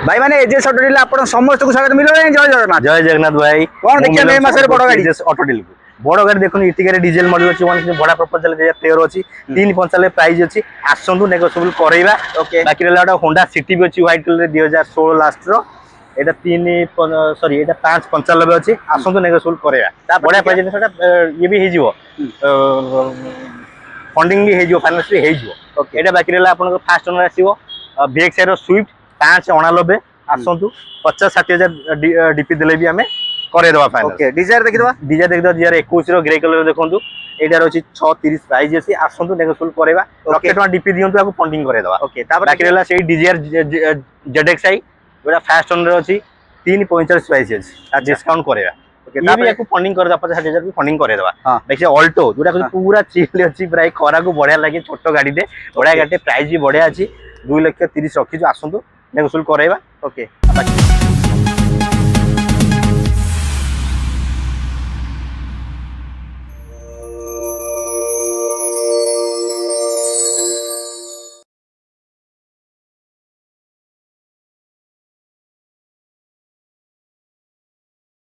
भाई मैंने edges auto deal आपण समस्त को स्वागत मिलो जय जगन्नाथ। जय जगन्नाथ भाई कौन देखिए मे मासरे बड़ गाड़ी ऑटो डील बड़ गाड़ी देखो इटिके डीजल मॉडल अछि वन बड़ा प्रपोजल 2013 अछि 3.5 प्राइस अछि आसंतु नेगोशिएबल करैबा। ओके बाकी रहला होंडा सिटी भी अछि व्हाइट कलर 2016 लास्ट रो एटा 5.95 अछि आसंतु नेगोशिएबल करैबा बड़ा प्राइस सेटा ये भी हे जिवो फंडिंग भी हे जिवो फाइनेंस भी हे जिवो। एटा बाकी रहला आपन फास्ट ओनर आसीबो बैक साइड रो स्विफ्ट 589 आसंतु 50-60 हजार डीपी देले भी हमें करे दवा फाइनल। ओके डिजायर देखि दवा डिजायर 2021 रो ग्रे कलर देखंतु एटार अछि 630 प्राइस अछि आसंतु नेगोशिएबल करैबा लक्ष टका डीपी दियंतु आको फंडिंग करे दवा। ओके तापर बाकी रहला सेही डिजायर जेडएक्सआई बड़ा फास्ट ओनर अछि 3.45 प्राइस अछि डिस्काउंट करैबा। ओके तापर आको फंडिंग करे दवा 50-60 हजार फंडिंग करे दवा। देखिए ऑल्टो जोटा पूरा चिल अछि प्राय खरा को बढ़िया लागे छोटो गाड़ी दे बढ़िया गाड़ी प्राइस भी बढ़िया अछि 2,30,00,000 रखि जो आसंतु नेगोशिएबल करैबा। ओके